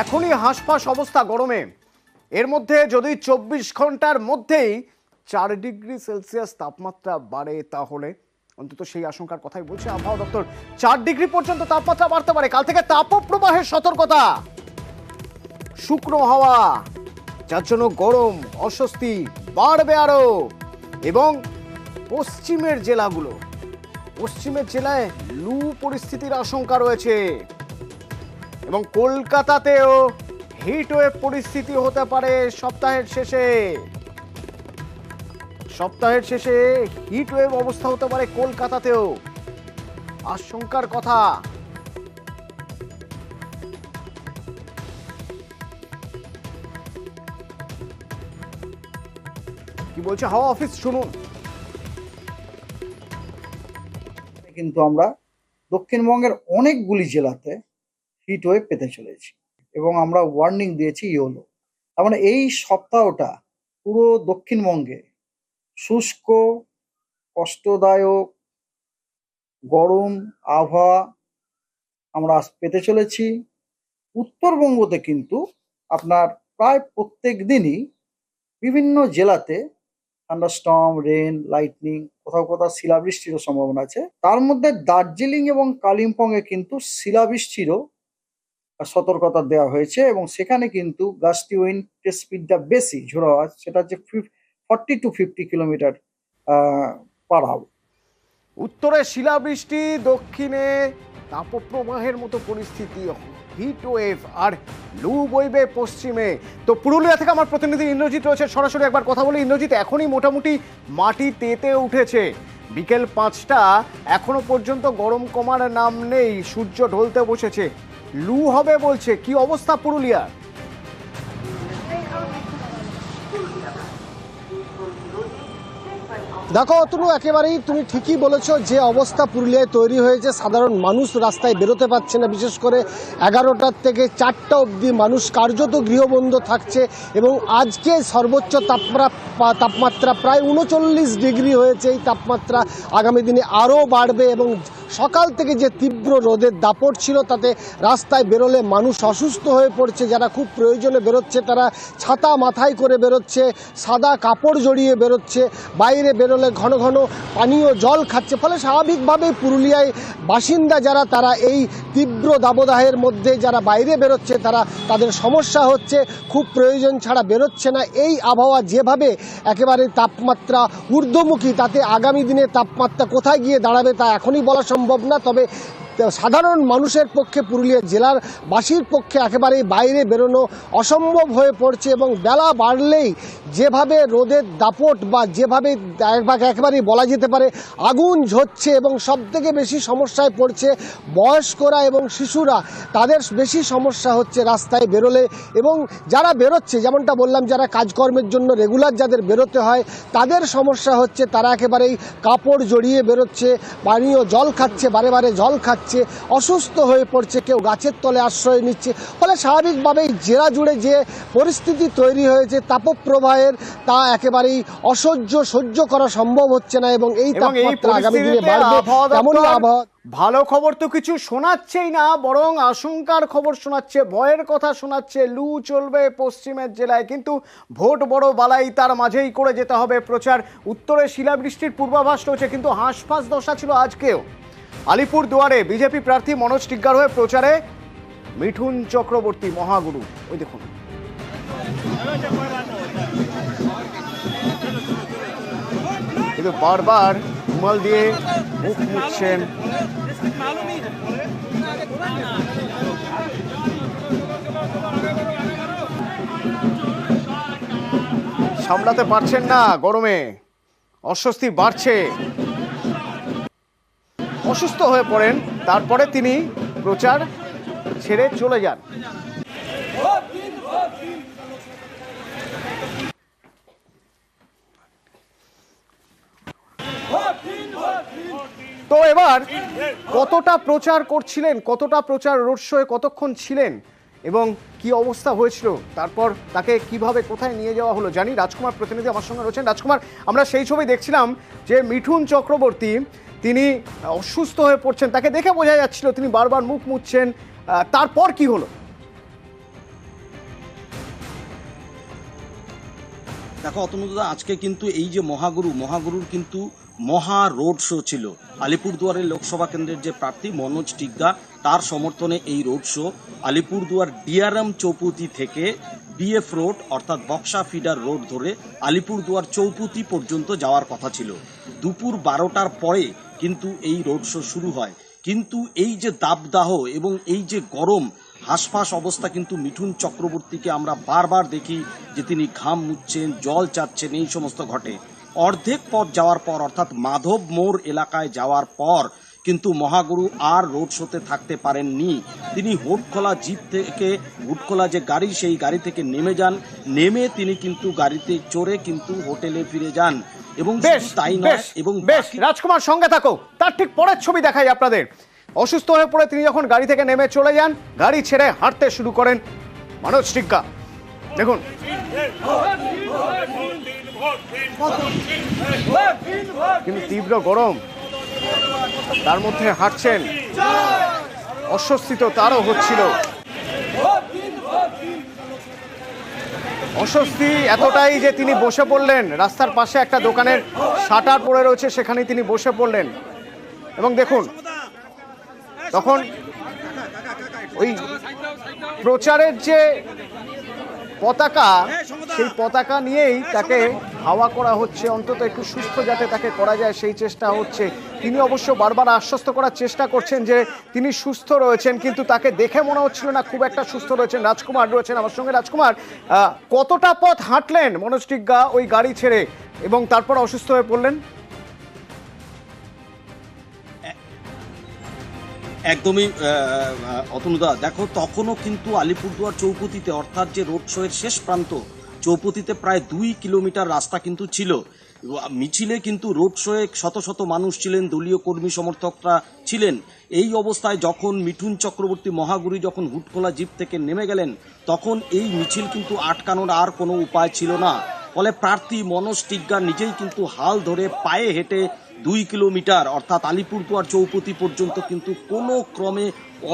এখনই হাঁসফাঁস অবস্থা গরমে। এর মধ্যে যদি 24 ঘন্টার মধ্যেই 4 ডিগ্রি সেলসিয়াস তাপমাত্রা বাড়ে তাহলে অন্তত সেই আশঙ্কার কথাই বলছে আবহাওয়া দপ্তর। 4 ডিগ্রি পর্যন্ত তাপমাত্রা বাড়তে পারে। কাল থেকে তাপপ্রবাহের সতর্কতা। শুকনো হাওয়া, যার জন্য গরম অস্বস্তি বাড়বে আরো। এবং পশ্চিমের জেলায় লু পরিস্থিতির আশঙ্কা রয়েছে। এবং কলকাতাতেও হিটওয়েভ পরিস্থিতি হতে পারে সপ্তাহের শেষে হিটওয়েভ অবস্থা হতে পারে কলকাতাতেও। আশঙ্কার কথা। কি বলছে হাওয়া অফিস, শুনুন। কিন্তু আমরা দক্ষিণবঙ্গের অনেকগুলি জেলাতে হিটওয়েভ পেতে চলেছি এবং আমরা ওয়ার্নিং দিয়েছি ইয়েলো। তার মানে এই সপ্তাহটা পুরো দক্ষিণবঙ্গে শুষ্ক, কষ্টদায়ক, গরম আবহাওয়া আমরা পেতে চলেছি। উত্তরবঙ্গতে কিন্তু আপনার প্রায় প্রত্যেক দিনই বিভিন্ন জেলাতে থান্ডারস্টর্ম, রেন, লাইটনিং, কোথাও শিলাবৃষ্টিরও সম্ভাবনা আছে। তার মধ্যে দার্জিলিং এবং কালিম্পংয়ে কিন্তু শিলাবৃষ্টিরও সতর্কতা দেওয়া হয়েছে এবং সেখানে কিন্তু গাস্টি উইন্ডের স্পিডটা বেশি, ঝোড়ো হাওয়া, সেটা হচ্ছে 40 to 50 কিলোমিটার পার আওয়ার। উত্তরে শিলাবৃষ্টি, দক্ষিণে তাপপ্রবাহের মতো পরিস্থিতি, হিটওয়েভ আর লু বইবে পশ্চিমে। তো পুরুলিয়া থেকে আমার প্রতিনিধি ইন্দ্রজিৎ রয়েছে, সরাসরি একবার কথা বলি। ইন্দ্রজিৎ, এখনই মোটামুটি মাটি তেতে উঠেছে, বিকেল 5টা, এখনো পর্যন্ত গরম কমার নাম নেই, সূর্য ঢলতে বসেছে, লু হবে বলছে। কি অবস্থা পুরুলিয়ার? দেখো অতনু, একেবারেই তুমি ঠিকই বলেছো। যে অবস্থা পুরুলিয়ায় তৈরি হয়েছে, সাধারণ মানুষ রাস্তায় বেরোতে পারছে না। বিশেষ করে 11টার থেকে 4টা অবধি মানুষ কার্যত গৃহবন্ধ থাকছে এবং আজকে সর্বোচ্চ তাপমাত্রা প্রায় 39 ডিগ্রি হয়েছে। এই তাপমাত্রা আগামী দিনে আরও বাড়বে এবং সকাল থেকে যে তীব্র রোদের দাপট ছিল তাতে রাস্তায় বেরোলে মানুষ অসুস্থ হয়ে পড়ছে। যারা খুব প্রয়োজনে বেরোচ্ছে তারা ছাতা মাথায় করে বেরোচ্ছে, সাদা কাপড় জড়িয়ে বেরোচ্ছে, বাইরে বেরোলে ঘন ঘন পানীয় জল খাচ্ছে। ফলে স্বাভাবিকভাবেই পুরুলিয়ায় বাসিন্দা যারা, তারা এই তীব্র দাবদাহের মধ্যে যারা বাইরে বেরোচ্ছে তাদের সমস্যা হচ্ছে, খুব প্রয়োজন ছাড়া বেরোচ্ছে না। এই আবহাওয়া যেভাবে একেবারে তাপমাত্রা ঊর্ধ্বমুখী, তাতে আগামী দিনে তাপমাত্রা কোথায় গিয়ে দাঁড়াবে তা এখনই বলা সম্ভব না। তবে সাধারণ মানুষের পক্ষে, পুরুলিয়া জেলার বাসীর পক্ষে একেবারেই বাইরে বেরোনো অসম্ভব হয়ে পড়ছে এবং বেলা বাড়লেই যেভাবে রোদের দাপট বা যেভাবে একেবারেই বলা যেতে পারে আগুন ঝরছে এবং সবথেকে বেশি সমস্যায় পড়ছে বয়স্করা এবং শিশুরা। তাদের বেশি সমস্যা হচ্ছে রাস্তায় বেরোলে। এবং যারা বেরোচ্ছে, যেমনটা বললাম, যারা কাজকর্মের জন্য রেগুলার যাদের বেরোতে হয় তাদের সমস্যা হচ্ছে, তারা একেবারেই কাপড় জড়িয়ে বেরোচ্ছে, পানীয় জল খাচ্ছে, বারে বারে জল খাচ্ছে, অসুস্থ হয়ে পড়ছে, কেউ গাছের তলে আশ্রয় নিচ্ছে। ফলে স্বাভাবিকভাবেই জেলা জুড়ে যে পরিস্থিতি তৈরি হয়েছে তাপপ্রবাহের, তা একেবারেই সহ্য করা সম্ভব হচ্ছে না এবং এই তাপমাত্রা আগামী দিনে বাড়বে। তেমনই আবহাওয়া। ভালো খবর তো কিছু শোনাচ্ছেই না, বরং আশঙ্কার খবর শোনাচ্ছে, ভয়ের কথা শোনাচ্ছে। লু চলবে পশ্চিমের জেলায়, কিন্তু ভোট বড় বালাই, তার মাঝেই করে যেতে হবে প্রচার। উত্তরে শিলাবৃষ্টির পূর্বাভাস রয়েছে, কিন্তু হাঁসফাঁস দশা ছিল আজকেও। আলিপুর দুয়ারে বিজেপি প্রার্থী মনোজ টিগ্গার হয়ে প্রচারে মিঠুন চক্রবর্তী, মহাগুরু। ওই দেখুন, কিন্তু বারবার রুমাল দিয়ে মুখ মুছছেন। সামলাতে পারছেন না গরমে, অস্বস্তি বাড়ছে, অসুস্থ হয়ে পড়েন। তারপরে তিনি প্রচার ছেড়ে চলে যান। তো এবার কতটা প্রচার করছিলেন, কতটা প্রচার রোড শোয়ে কতক্ষণ ছিলেন এবং কি অবস্থা হয়েছিল, তারপর তাকে কিভাবে কোথায় নিয়ে যাওয়া হলো জানি। রাজকুমার প্রতিনিধি আমার সঙ্গে রয়েছেন। রাজকুমার, আমরা সেই ছবি দেখছিলাম যে মিঠুন চক্রবর্তী তিনি অসুস্থ হয়ে পড়ছেন, তাকে দেখে বোঝা যাচ্ছিল তিনি বারবার মুখ মুছছেন। তারপর কি হলো? দেখো অতনুদা, আজকে কিন্তু এই যে মহাগুরুর কিন্তু মহা রোড শো ছিল। আলিপুরদুয়ারের লোকসভা কেন্দ্রের যে প্রার্থী মনোজ টিগ্গা, তার সমর্থনে এই রোড শো আলিপুরদুয়ার ডিআরএম চৌপতি থেকে বিএফ রোড অর্থাৎ বক্সা ফিডার রোড ধরে আলিপুরদুয়ার চৌপতি পর্যন্ত যাওয়ার কথা ছিল। দুপুর 12টার পরে কিন্তু এই রোড শো শুরু হয়। কিন্তু এই যে দাবদাহ এবং এই যে গরম হাঁসফাঁস অবস্থা, কিন্তু মিঠুন চক্রবর্তীকে আমরা বারবার দেখি যে তিনি ঘাম মুছছেন, জল চাচ্ছেন, এই সমস্ত ঘটে। অর্ধেক পথ যাওয়ার পর অর্থাৎ মাধব মোড় এলাকায় যাওয়ার পর কিন্তু মহাগুরু আর রোড শোতে থাকতে পারেননি। তিনি হুটখোলা জিপ থেকে, হুটখোলা যে গাড়ি, সেই গাড়ি থেকে নেমে তিনি কিন্তু গাড়িতে চড়ে কিন্তু হোটেলে ফিরে যান। এবং তাই নয়, এবং বেশ রাজকুমার সঙ্গে থাকো, তার ঠিক পরের ছবি দেখাই আপনাদের। অসুস্থ হয়ে পড়ে তিনি যখন গাড়ি থেকে নেমে চলে যান, গাড়ি ছেড়ে হাঁটতে শুরু করেন মনোজ টিগ্গা। দেখুন, কিন্তু তীব্র গরম, তার মধ্যে হাঁটছেন, অস্বস্তি তো তারও হচ্ছিল। অস্বস্তি এতটাই যে তিনি বসে পড়লেন রাস্তার পাশে একটা দোকানের শাটার পড়ে রয়েছে, সেখানেই তিনি বসে পড়লেন। এবং দেখুন, তখন ওই প্রচারের যে পতাকা, সেই পতাকা নিয়েই তাকে হাওয়া করা হচ্ছে, অন্তত একটু সুস্থ যাতে তাকে করা যায় সেই চেষ্টা হচ্ছে। তিনি অবশ্য বারবার আশ্বস্ত করার চেষ্টা করছেন যে তিনি সুস্থ রয়েছেন, কিন্তু তাকে দেখে মনে হচ্ছিল না খুব একটা সুস্থ রয়েছেন। রাজকুমার রয়েছেন আমার সঙ্গে। রাজকুমার, কতটা পথ হাঁটলেন মনোজ টিগ্গা ওই গাড়ি ছেড়ে এবং তারপর অসুস্থ হয়ে পড়লেন? একদমই অতনুদা, দেখো তখনও কিন্তু আলিপুরদুয়ার চৌপতিতে অর্থাৎ যে রোড শো এর শেষ প্রান্ত চৌপতিতে প্রায় 2 কিলোমিটার রাস্তা কিন্তু ছিল। মিছিলে কিন্তু রোড শোয়ে শত শত মানুষ ছিলেন, দলীয় কর্মী সমর্থকরা ছিলেন। এই অবস্থায় যখন মিঠুন চক্রবর্তী মহাগুরু যখন হুটখোলা জিপ থেকে নেমে গেলেন, তখন এই মিছিল কিন্তু আটকানোর আর কোনো উপায় ছিল না। ফলে প্রার্থী মনোজ টিগ্গা নিজেই কিন্তু হাল ধরে পায়ে হেঁটে 2 কিলোমিটার অর্থাৎ আলিপুরদুয়ার চৌপতি পর্যন্ত কিন্তু কোনো ক্রমে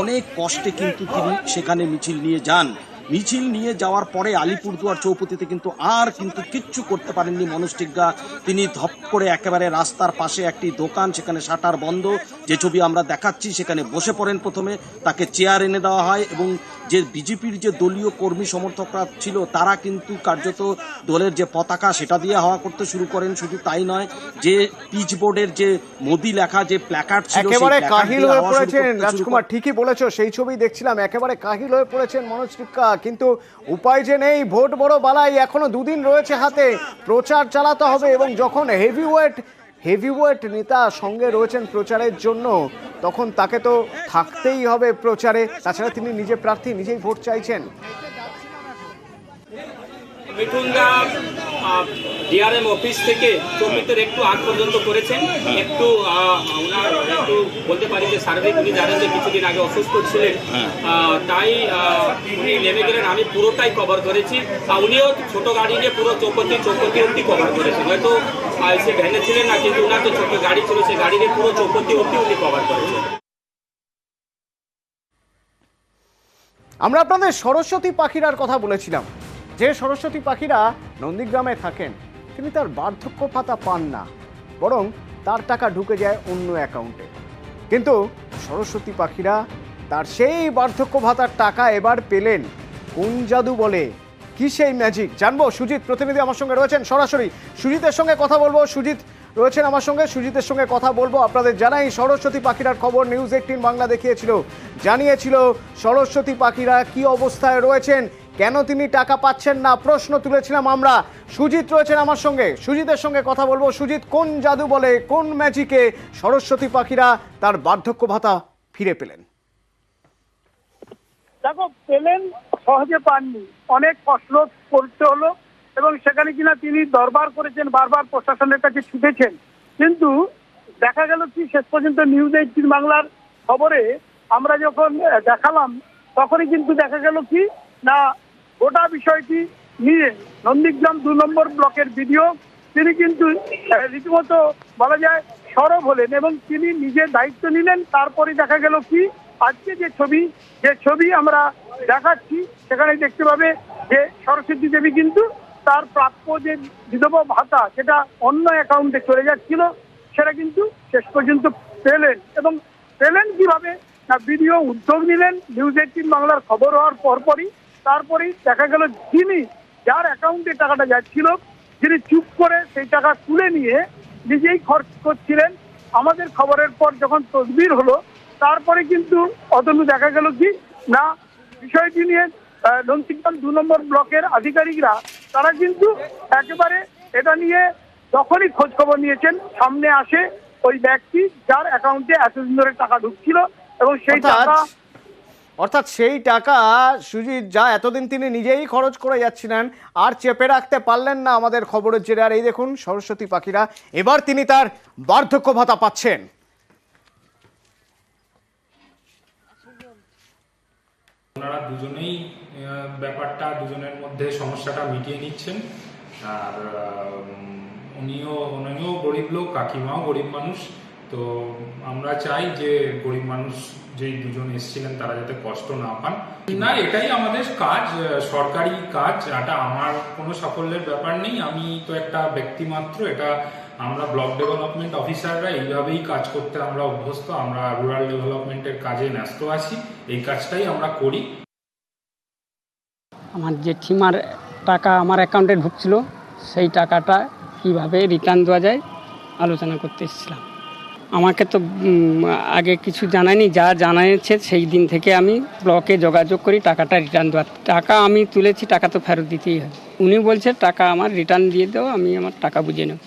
অনেক কষ্টে কিন্তু তিনি সেখানে মিছিল নিয়ে যান। মিছিল নিয়ে যাওয়ার পরে আলিপুরদুয়ার চৌপতিতে কিন্তু আর কিন্তু কিচ্ছু করতে পারেননি মনোজ টিগ্গা। তিনি ধপ করে একেবারে রাস্তার পাশে একটি দোকান, সেখানে শাটার বন্ধ, যে ছবি আমরা দেখাচ্ছি, সেখানে বসে পড়েন। প্রথমে তাকে চেয়ার এনে দেওয়া হয় এবং যে বিজেপির যে দলীয় কর্মী সমর্থকরা ছিল তারা কিন্তু কার্যত দলের যে পতাকা সেটা দিয়ে হাওয়া করতে শুরু করেন। শুধু তাই নয়, যে পিচবোর্ডের যে মোদি লেখা যে প্ল্যাকার্ড ছিল, একেবারে কাহিল হয়ে পড়েছেন। রাজকুমার, ঠিকই বলেছো, সেই ছবি দেখছিলাম, একেবারে কাহিল হয়ে পড়েছেন মনোজ টিগ্গা। কিন্তু উপায় যে নেই, ভোট বড় বালাই, এখনো 2 দিন রয়েছে হাতে, প্রচার চালাতে হবে। এবং যখন হেভিওয়েট নেতা সঙ্গে রয়েছেন প্রচারের জন্য, তখন তাকে তো থাকতেই হবে প্রচারে। তাছাড়া তিনি নিজে প্রার্থী, নিজেই ভোট চাইছেন। মিঠুনদা ডিআরএম অফিস থেকে চৌপতির একটু আগ পর্যন্ত করেছেন। একটু ওনার একটু বলতে পারি যে সার্বিক, উনি জানেন যে কিছুদিন আগে অসুস্থ ছিলেন, তাই উনি নেমে গেলেন। আমি পুরোটাই কভার করেছি। উনিও ছোট গাড়ি নিয়ে পুরো চৌপতি অব্দি কভার করেছেন। হয়তো সে ভ্যানে ছিলেন না, কিন্তু ওনার যে ছোট গাড়ি ছিল সেই গাড়ি নিয়ে পুরো চৌপতি অব্দি উনি কভার করেছেন। আমরা আপনাদের সরস্বতী পাখিরার কথা বলেছিলাম, যে সরস্বতী পাখিরা নন্দীগ্রামে থাকেন, তিনি তার বার্ধক্য ভাতা পান না, বরং তার টাকা ঢুকে যায় অন্য অ্যাকাউন্টে। কিন্তু সরস্বতী পাখিরা তার সেই বার্ধক্য ভাতার টাকা এবার পেলেন। কোন জাদু বলে, কি সেই ম্যাজিক, জানবো। সুজিত প্রতিনিধি আমার সঙ্গে রয়েছেন সরাসরি, সুজিতের সঙ্গে কথা বলবো। সুজিত রয়েছেন আমার সঙ্গে, সুজিতের সঙ্গে কথা বলবো। আপনাদের জানাই, সরস্বতী পাখিরার খবর নিউজ 18 বাংলা জানিয়েছিল সরস্বতী পাখিরা কি অবস্থায় রয়েছেন, কেন তিনি টাকা পাচ্ছেন না, প্রশ্ন তুলেছিলাম আমরা। সুজিত রয়েছেন আমার সঙ্গে, সুজিতের সঙ্গে কথা বলবো। সুজিত, কোন জাদু বলে, কোন ম্যাজিকে সরস্বতী পাখিরা তার বার্ধক্য ভাতা ফিরে পেলেন? দেখো, পেলেন, সহজে পাননি, অনেক কষ্ট করতে হলো এবং সেখানে কিনা তিনি দরবার করেছেন, বারবার প্রশাসনের কাছে ছুটেছেন। কিন্তু দেখা গেল কি, শেষ পর্যন্ত নিউজ 18 বাংলার খবরে আমরা যখন দেখালাম, তখনই কিন্তু দেখা গেল কি না, গোটা বিষয়টি নিয়ে নন্দীগ্রাম 2 নম্বর ব্লকের বিডিও তিনি কিন্তু রীতিমতো বলা যায় সরব হলেন এবং তিনি নিজে দায়িত্ব নিলেন। তারপরে দেখা গেল কি, আজকে যে ছবি আমরা দেখাচ্ছি, সেখানে দেখতে পাবে যে সরস্বতী দেবী কিন্তু তার প্রাপ্য যে বিধবা ভাতা সেটা অন্য অ্যাকাউন্টে চলে যাচ্ছিল, সেটা কিন্তু শেষ পর্যন্ত পেলেন। এবং পেলেন কিভাবে না, বিডিও উদ্যোগ নিলেন। নিউজ 18 বাংলার খবর হওয়ার পরপরই তারপরেই দেখা গেল যিনি যার অ্যাকাউন্টে টাকাটা যাচ্ছিল, যিনি চুপ করে সেই টাকা তুলে নিয়ে নিজেই খরচ করছিলেন। আমাদের খবরের পর যখন তদবির হলো, তারপরে কিন্তু অতনু দেখা গেল কি না, বিষয়টি নিয়ে লঞ্চিকন 2 নম্বর ব্লকের আধিকারিকরা তারা কিন্তু একেবারে এটা নিয়ে যখনই খোঁজ খবর নিয়েছেন, সামনে আসে ওই ব্যক্তি যার অ্যাকাউন্টে এতদিন ধরে টাকা ঢুকছিল এবং সেই টাকা অর্থাৎ সেই টাকা সুজিত যা এতদিন তিনি নিজেই খরচ করে যাচ্ছিলেন, আর চেপে রাখতে পারলেন না আমাদের খবরের জেরে। আর এই দেখুন সরস্বতী পাখিরা, এবার তিনি তার বার্ধক্য ভাতা পাচ্ছেন। ওনারা দুজনেই ব্যাপারটা, দুজনের মধ্যে সমস্যাটা মিটিয়ে নিচ্ছেন। আর উনিও গরিব লোক, কাকিমাও গরিব মানুষ। তো আমরা চাই যে গরিব মানুষ যেই দুজন এসেছিলেন তারা যাতে কষ্ট না পান। না, এটাই আমাদের কাজ, সরকারি কাজ। এটা আমার কোনো সাফল্যের ব্যাপার নেই, আমি তো একটা ব্যক্তি মাত্র। এটা আমরা ব্লক ডেভেলপমেন্ট অফিসাররা এইভাবেই কাজ করতে আমরা অভ্যস্ত। আমরা রুরাল ডেভেলপমেন্টের কাজে ব্যস্ত আছি, এই কাজটাই আমরা করি। আমার জেঠিমার টাকা আমার অ্যাকাউন্টে ঢুকছিল, সেই টাকাটা কিভাবে রিটার্ন দেওয়া যায় আলোচনা করতে এসেছিলাম। আমাকে তো আগে কিছু জানায়নি, যা জানিয়েছে সেই দিন থেকে আমি ব্লকে যোগাযোগ করি টাকাটা রিটার্ন দেওয়ার। টাকা আমি তুলেছি, টাকা তো ফেরত দিতেই হবে। উনি বলছে টাকা আমার রিটার্ন দিয়ে দাও, আমি আমার টাকা বুঝে নেব।